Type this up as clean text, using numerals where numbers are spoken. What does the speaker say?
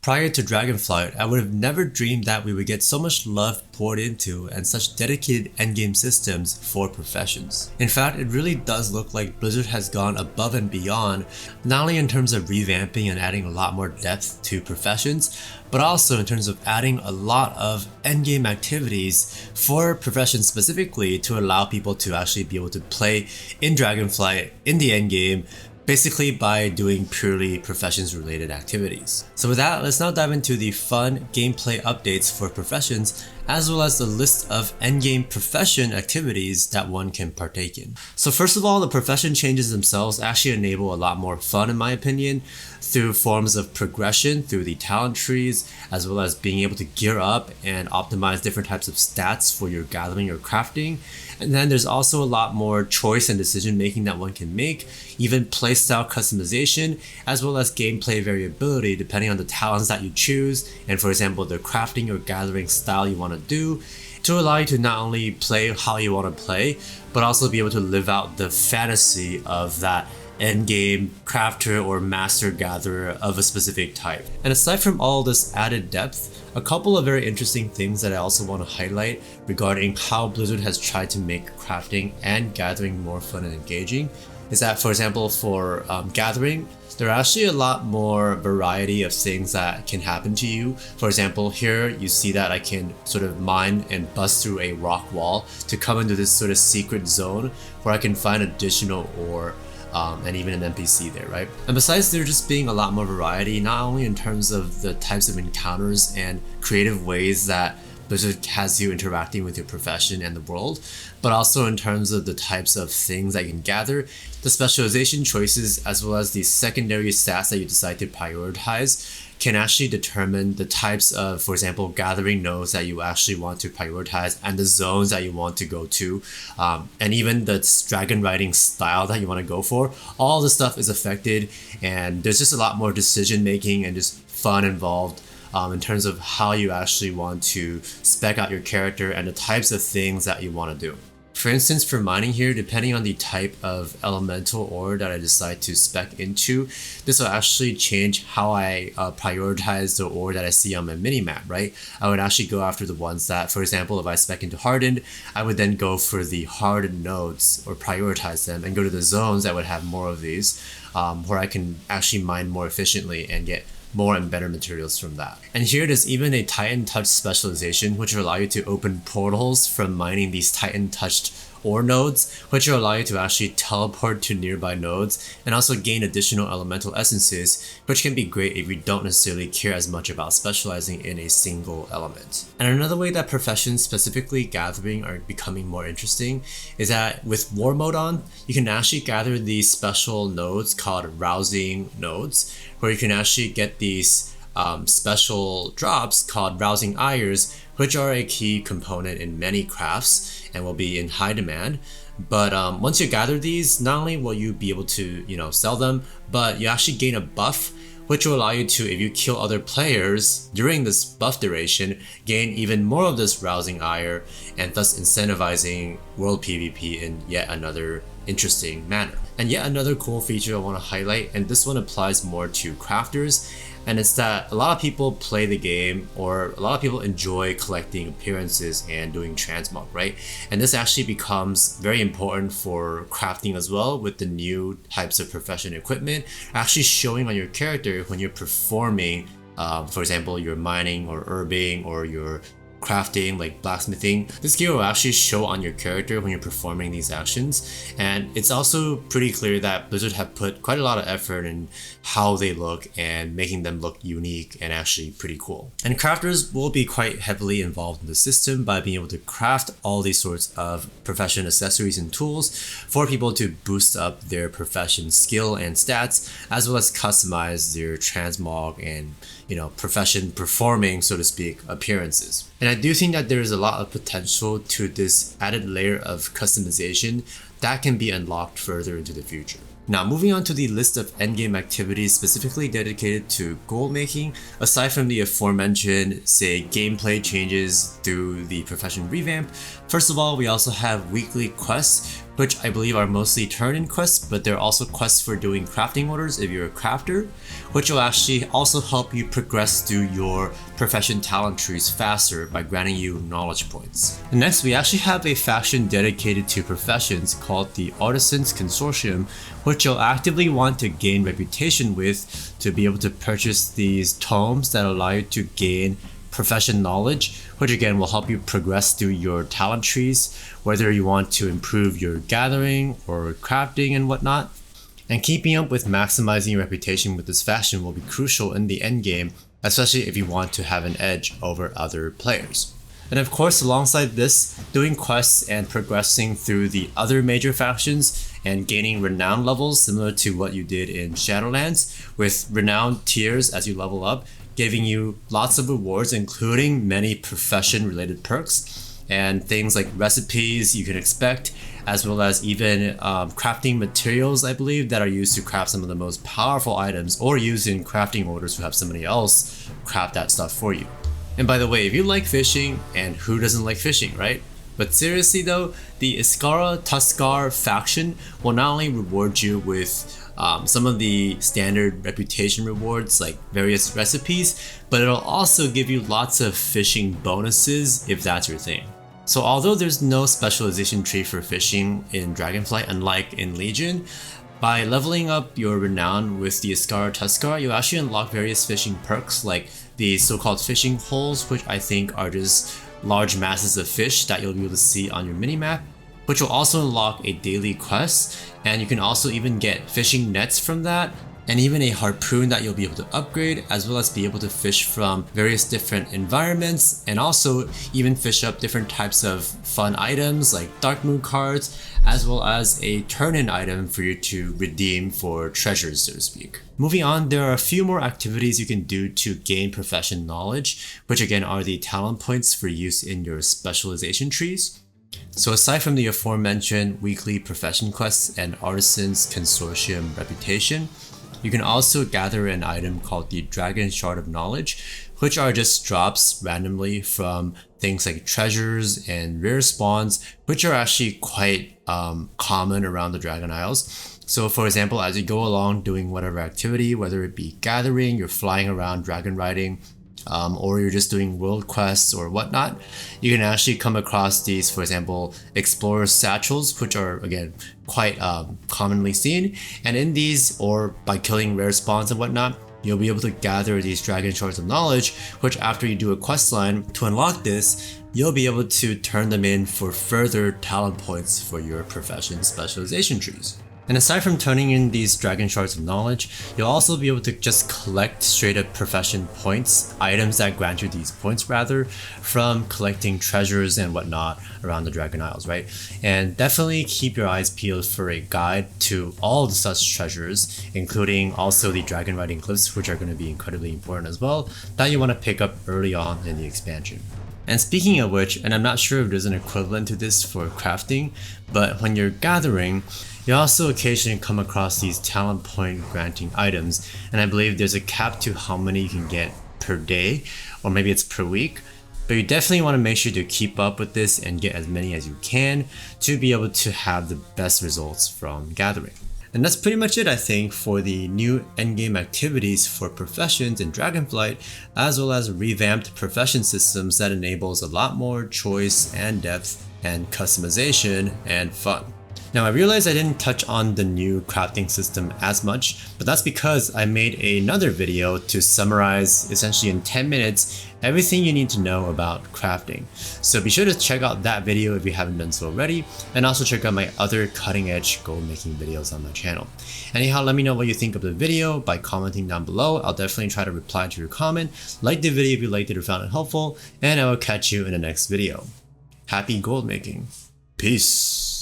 Prior to Dragonflight, I would have never dreamed that we would get so much love poured into and such dedicated endgame systems for professions. In fact, it really does look like Blizzard has gone above and beyond, not only in terms of revamping and adding a lot more depth to professions, but also in terms of adding a lot of endgame activities for professions specifically to allow people to actually be able to play in Dragonflight in the endgame, basically by doing purely professions related activities. So with that, let's now dive into the fun gameplay updates for professions, as well as the list of endgame profession activities that one can partake in. So first of all, the profession changes themselves actually enable a lot more fun in my opinion, through forms of progression through the talent trees, as well as being able to gear up and optimize different types of stats for your gathering or crafting. And then there's also a lot more choice and decision making that one can make, even playstyle customization, as well as gameplay variability depending on the talents that you choose, and for example the crafting or gathering style you want to do, to allow you to not only play how you want to play, but also be able to live out the fantasy of that endgame crafter or master gatherer of a specific type. And aside from all this added depth, a couple of very interesting things that I also want to highlight regarding how Blizzard has tried to make crafting and gathering more fun and engaging is that, for example, for gathering, there are actually a lot more variety of things that can happen to you. For example, here you see that I can sort of mine and bust through a rock wall to come into this sort of secret zone where I can find additional ore and even an NPC there, right? And besides there just being a lot more variety, not only in terms of the types of encounters and creative ways that Blizzard has you interacting with your profession and the world, but also in terms of the types of things that you can gather, the specialization choices, as well as the secondary stats that you decide to prioritize can actually determine the types of, for example, gathering nodes that you actually want to prioritize and the zones that you want to go to, and even the dragon riding style that you want to go for. All this stuff is affected, and there's just a lot more decision making and just fun involved in terms of how you actually want to spec out your character and the types of things that you want to do. For instance, for mining here, depending on the type of elemental ore that I decide to spec into, this will actually change how I prioritize the ore that I see on my minimap, right? I would actually go after the ones that, for example, if I spec into hardened, I would then go for the hardened nodes or prioritize them and go to the zones that would have more of these, where I can actually mine more efficiently and get more and better materials from that. And here there's even a Titan Touch specialization, which will allow you to open portals from mining these Titan Touched ore nodes, which will allow you to actually teleport to nearby nodes and also gain additional elemental essences, which can be great if you don't necessarily care as much about specializing in a single element. And another way that professions, specifically gathering, are becoming more interesting is that with war mode on, you can actually gather these special nodes called rousing nodes, where you can actually get these special drops called rousing ires, which are a key component in many crafts and will be in high demand. But once you gather these, not only will you be able to sell them, but you actually gain a buff, which will allow you to, if you kill other players during this buff duration, gain even more of this rousing ire, and thus incentivizing world PvP in yet another interesting manner. And yet another cool feature I want to highlight, and this one applies more to crafters, and it's that a lot of people play the game, or a lot of people enjoy collecting appearances and doing transmog, right? And this actually becomes very important for crafting as well, with the new types of profession equipment actually showing on your character when you're performing, for example, your mining or herbing or your crafting like blacksmithing. This gear will actually show on your character when you're performing these actions, and it's also pretty clear that Blizzard have put quite a lot of effort in how they look and making them look unique and actually pretty cool. And crafters will be quite heavily involved in the system by being able to craft all these sorts of profession accessories and tools for people to boost up their profession skill and stats, as well as customize their transmog and profession performing, so to speak, appearances. And I do think that there is a lot of potential to this added layer of customization that can be unlocked further into the future. Now, moving on to the list of endgame activities specifically dedicated to gold making, aside from the aforementioned, say, gameplay changes through the profession revamp, first of all, we also have weekly quests, which I believe are mostly turn-in quests, but there are also quests for doing crafting orders if you're a crafter, which will actually also help you progress through your profession talent trees faster by granting you knowledge points. And next, we actually have a faction dedicated to professions called the Artisans Consortium, which you'll actively want to gain reputation with to be able to purchase these tomes that allow you to gain profession knowledge, which again will help you progress through your talent trees, whether you want to improve your gathering or crafting and whatnot. And keeping up with maximizing your reputation with this faction will be crucial in the endgame, especially if you want to have an edge over other players. And of course, alongside this, doing quests and progressing through the other major factions and gaining renown levels similar to what you did in Shadowlands, with renown tiers as you level up, giving you lots of rewards, including many profession related perks and things like recipes you can expect, as well as even crafting materials, I believe, that are used to craft some of the most powerful items, or used in crafting orders to have somebody else craft that stuff for you. And by the way, if you like fishing, and who doesn't like fishing, right? But seriously though, the Iskara Tuskar faction will not only reward you with some of the standard reputation rewards like various recipes, but it'll also give you lots of fishing bonuses if that's your thing. So although there's no specialization tree for fishing in Dragonflight, unlike in Legion, by leveling up your renown with the Iskara Tuskar, you'll actually unlock various fishing perks like the so-called fishing holes, which I think are just large masses of fish that you'll be able to see on your minimap, which will also unlock a daily quest, and you can also even get fishing nets from that, and even a harpoon that you'll be able to upgrade, as well as be able to fish from various different environments, and also even fish up different types of fun items like Dark Moon cards, as well as a turn-in item for you to redeem for treasures, so to speak. Moving on, there are a few more activities you can do to gain profession knowledge, which again are the talent points for use in your specialization trees. So aside from the aforementioned weekly profession quests and Artisans Consortium reputation, you can also gather an item called the Dragon Shard of Knowledge, which are just drops randomly from things like treasures and rare spawns, which are actually quite common around the Dragon Isles. So for example, as you go along doing whatever activity, whether it be gathering, you're flying around dragon riding, or you're just doing world quests or whatnot, you can actually come across these, for example, Explorer Satchels, which are again quite commonly seen. And in these, or by killing rare spawns and whatnot, you'll be able to gather these Dragon Shards of Knowledge, which after you do a quest line to unlock this, you'll be able to turn them in for further talent points for your profession specialization trees. And aside from turning in these Dragon Shards of Knowledge, you'll also be able to just collect straight up profession points, items that grant you these points rather, from collecting treasures and whatnot around the Dragon Isles, right? And definitely keep your eyes peeled for a guide to all the such treasures, including also the dragon riding cliffs, which are going to be incredibly important as well, that you want to pick up early on in the expansion. And speaking of which, and I'm not sure if there's an equivalent to this for crafting, but when you're gathering, you also occasionally come across these talent point granting items, and I believe there's a cap to how many you can get per day, or maybe it's per week. But you definitely want to make sure to keep up with this and get as many as you can to be able to have the best results from gathering. And that's pretty much it, I think, for the new endgame activities for professions in Dragonflight, as well as revamped profession systems that enables a lot more choice and depth and customization and fun. Now I realized I didn't touch on the new crafting system as much, but that's because I made another video to summarize essentially in 10 minutes everything you need to know about crafting. So be sure to check out that video if you haven't done so already, and also check out my other cutting edge gold making videos on my channel. Anyhow, let me know what you think of the video by commenting down below. I'll definitely try to reply to your comment. Like the video if you liked it or found it helpful, and I will catch you in the next video. Happy gold making. Peace.